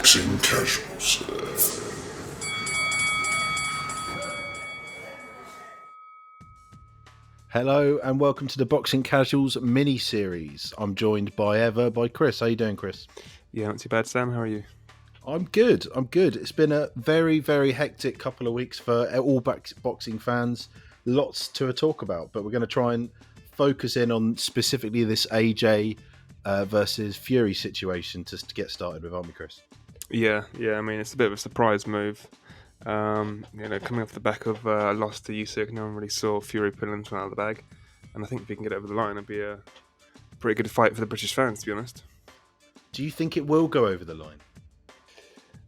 Boxing Casuals. Hello and welcome to the Boxing Casuals mini-series. I'm joined by Chris. How you doing, Chris? Yeah, not too bad, Sam. How are you? I'm good. It's been a very, very hectic couple of weeks for all boxing fans. Lots to talk about, but we're going to try and focus in on specifically this AJ versus Fury situation to get started with, aren't we, Chris? Yeah. I mean, it's a bit of a surprise move. Coming off the back of a loss to Usyk, no one really saw Fury pulling him out of the bag. And I think if he can get over the line, it'd be a pretty good fight for the British fans, to be honest. Do you think it will go over the line?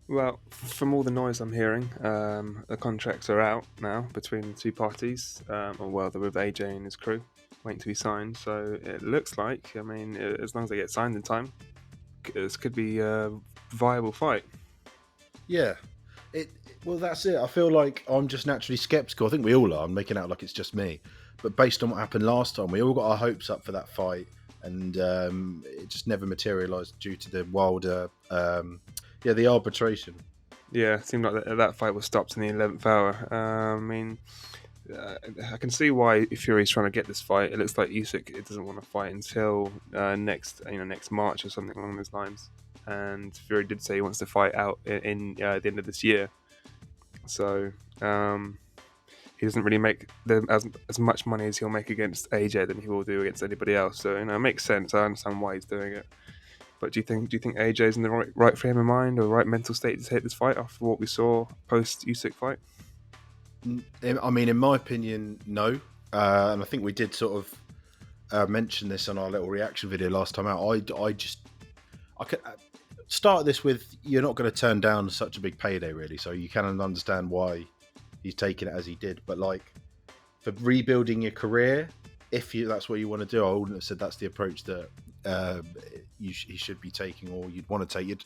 Well, from all the noise I'm hearing, the contracts are out now between the two parties. They're with AJ and his crew, waiting to be signed. So it looks like, as long as they get signed in time, this could be a viable fight. Yeah. Well, that's it. I feel like I'm just naturally sceptical. I think we all are. I'm making out like it's just me. But based on what happened last time, we all got our hopes up for that fight. And it just never materialised due to the Wilder, the arbitration. Yeah, it seemed like that fight was stopped in the 11th hour. I can see why Fury's trying to get this fight. It looks like Usyk doesn't want to fight until next March or something along those lines. And Fury did say he wants to fight out in the end of this year. So he doesn't really make as much money as he'll make against AJ than he will do against anybody else. So it makes sense. I understand why he's doing it. But do you think AJ's in the right frame of mind or the right mental state to take this fight after what we saw post Usyk fight? I mean, in my opinion, no. And I think we did sort of mention this on our little reaction video last time out. I could start this with, you're not going to turn down such a big payday, really. So you can understand why he's taking it as he did. But like for rebuilding your career, that's what you want to do, I wouldn't have said that's the approach that he should be taking, or you'd want to take it.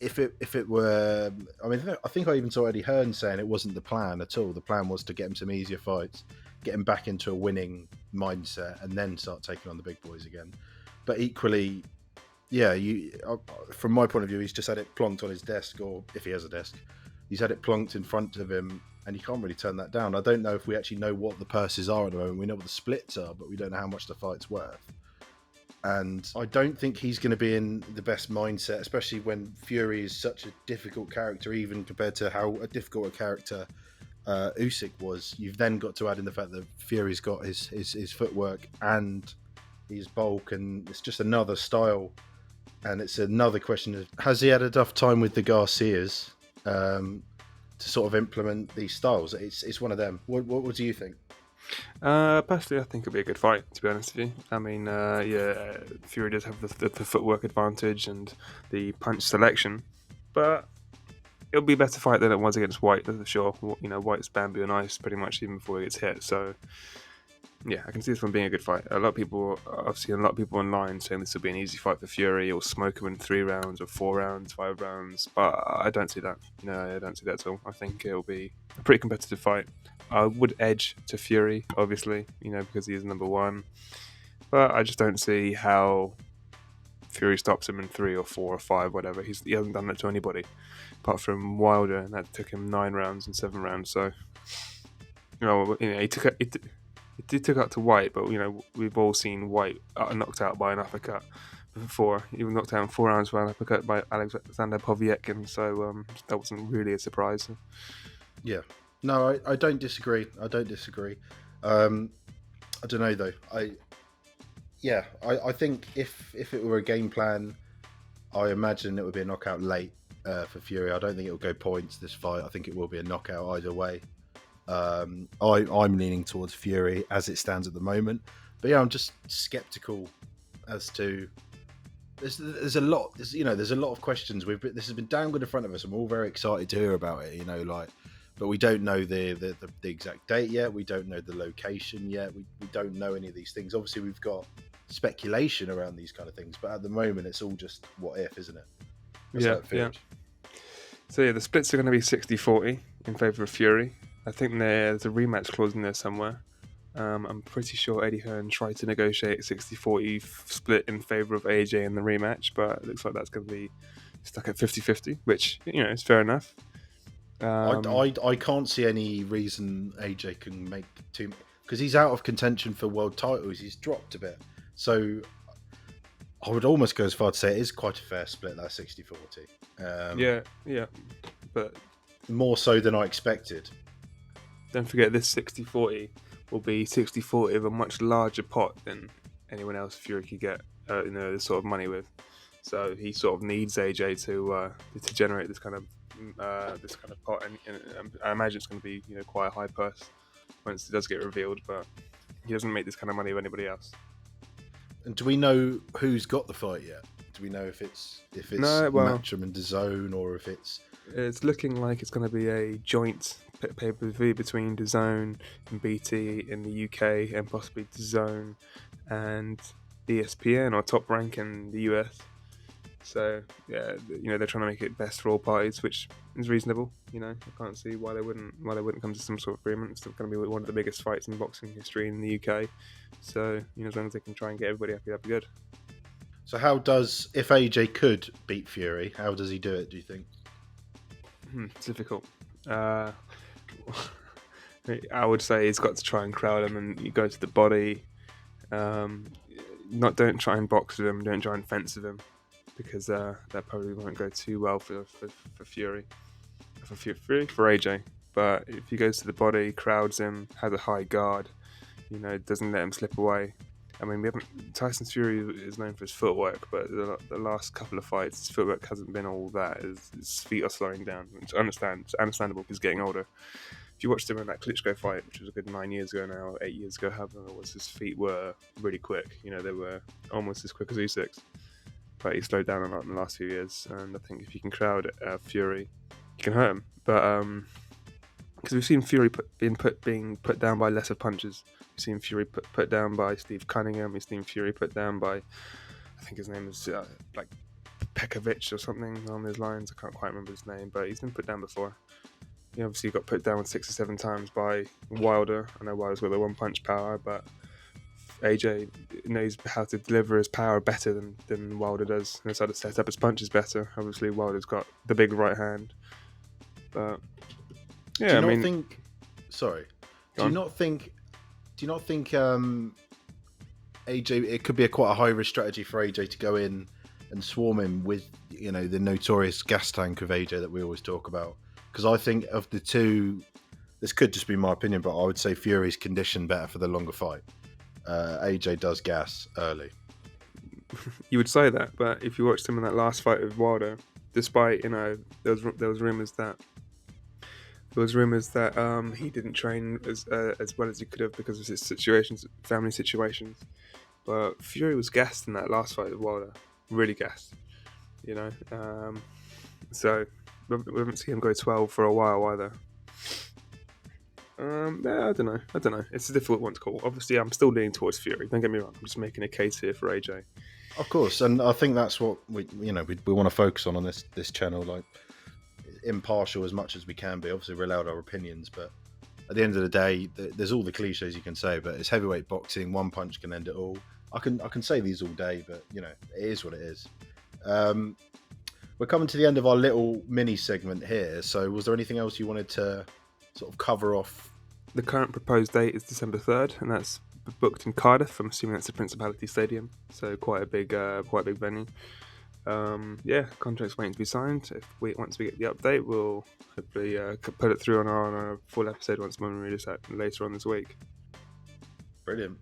If it were, I mean, I think I even saw Eddie Hearn saying it wasn't the plan at all. The plan was to get him some easier fights, get him back into a winning mindset, and then start taking on the big boys again. But equally, yeah, from my point of view, he's just had it plonked on his desk, or if he has a desk, he's had it plonked in front of him, and you can't really turn that down. I don't know if we actually know what the purses are at the moment. We know what the splits are, but we don't know how much the fight's worth. And I don't think he's going to be in the best mindset, especially when Fury is such a difficult character, even compared to how a difficult a character Usyk was. You've then got to add in the fact that Fury's got his footwork and his bulk, and it's just another style. And it's another question of, has he had enough time with the Garcias to sort of implement these styles? It's one of them. What do you think? Personally, I think it'll be a good fight, to be honest with you. I mean, Fury does have the footwork advantage and the punch selection, but it'll be a better fight than it was against White, that's for sure. White's bamboo and ice pretty much even before he gets hit, so yeah, I can see this one being a good fight. I've seen a lot of people online saying this will be an easy fight for Fury, or smoke him in 3 rounds or 4 rounds, 5 rounds, but I don't see that. No, I don't see that at all. I think it'll be a pretty competitive fight. I would edge to Fury, obviously, because he is number 1, but I just don't see how Fury stops him in 3 or 4 or 5, whatever. He hasn't done that to anybody, apart from Wilder, and that took him 9 rounds and 7 rounds, so he took out to White, but we've all seen White knocked out by an uppercut before. He was knocked out in 4 rounds by an uppercut by Alexander Povetkin, so that wasn't really a surprise. Yeah, no, I don't disagree. I don't know though. I think if it were a game plan, I imagine it would be a knockout late for Fury. I don't think it will go points this fight. I think it will be a knockout either way. I'm leaning towards Fury as it stands at the moment, but yeah, I'm just skeptical as to. There's a lot. There's a lot of questions. This has been dangled in front of us, and we're all very excited to hear about it. But we don't know the exact date yet. We don't know the location yet. We don't know any of these things. Obviously, we've got speculation around these kind of things, but at the moment, it's all just what if, isn't it? Yeah. So the splits are going to be 60-40 in favour of Fury. I think there's a rematch clause in there somewhere. I'm pretty sure Eddie Hearn tried to negotiate a 60-40 split in favour of AJ in the rematch, but it looks like that's going to be stuck at 50-50, which, is fair enough. I can't see any reason AJ can make too, because he's out of contention for world titles. He's dropped a bit, so I would almost go as far to say it is quite a fair split, that 60-40. Yeah, but more so than I expected. Don't forget, this 60-40 will be 60-40 of a much larger pot than anyone else Fury could get, this sort of money with. So he sort of needs AJ to generate this kind of pot, and I imagine it's going to be quite a high purse once it does get revealed. But he doesn't make this kind of money with anybody else. And do we know who's got the fight yet? Do we know if it's Matchroom and DAZN, or if it's? It's looking like it's going to be a joint pay-per-view between DAZN and BT in the UK, and possibly DAZN and ESPN or Top Rank in the US. So yeah, they're trying to make it best for all parties, which is reasonable. I can't see why they wouldn't come to some sort of agreement. It's going to be one of the biggest fights in boxing history in the UK. So as long as they can try and get everybody happy, that'd be good. So if AJ could beat Fury, how does he do it, do you think? It's difficult. I would say he's got to try and crowd him, and you go to the body. Don't try and box with him. Don't try and fence with him, because that probably won't go too well for Fury. For AJ. But if he goes to the body, crowds him, has a high guard, doesn't let him slip away. I mean, Tyson Fury is known for his footwork, but the last couple of fights, his footwork hasn't been all that. His feet are slowing down, which it's understandable because he's getting older. If you watched him in that Klitschko fight, which was a good 9 years ago now, 8 years ago, however it was, his feet were really quick. They were almost as quick as Usyk's. But he slowed down a lot in the last few years, and I think if you can crowd Fury, you can hurt him. But because we've seen Fury being put down by lesser punches. We've seen Fury put down by Steve Cunningham. We've seen Fury put down by, I think his name is like Pekovic or something along those lines. I can't quite remember his name, but he's been put down before. He obviously got put down 6 or 7 times by Wilder. I know Wilder's got the one-punch power, but AJ knows how to deliver his power better than Wilder does. He knows how to set up his punches better. Obviously, Wilder's got the big right hand. But yeah, Do you not think AJ? It could be quite a high risk strategy for AJ to go in and swarm him with the notorious gas tank of AJ that we always talk about. Because I think of the two, this could just be my opinion, but I would say Fury's conditioned better for the longer fight. AJ does gas early. You would say that, but if you watched him in that last fight with Wilder, despite there was rumors that he didn't train as well as he could have because of his family situations. But Fury was gassed in that last fight with Wilder, really gassed. So we haven't seen him go 12 for a while either. I don't know. It's a difficult one to call. Obviously, I'm still leaning towards Fury. Don't get me wrong. I'm just making a case here for AJ. Of course, and I think that's what we want to focus on this channel. Like, impartial as much as we can be. Obviously, we're allowed our opinions, but at the end of the day, there's all the cliches you can say. But it's heavyweight boxing. One punch can end it all. I can say these all day, but it is what it is. We're coming to the end of our little mini segment here. So, was there anything else you wanted to sort of cover off? The current proposed date is December 3rd, and that's booked in Cardiff. I'm assuming that's the Principality Stadium, so quite a big venue. Contract's waiting to be signed. Once we get the update, we'll hopefully put it through on our full episode once we release that later on this week. Brilliant.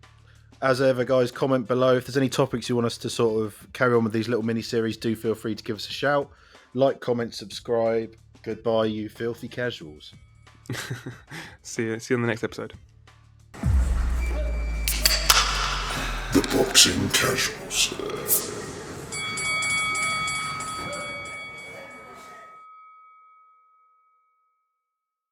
As ever, guys, comment below if there's any topics you want us to sort of carry on with these little mini series. Do feel free to give us a shout. Like, comment, subscribe. Goodbye, you filthy casuals. See you on the next episode. The Boxing Casuals.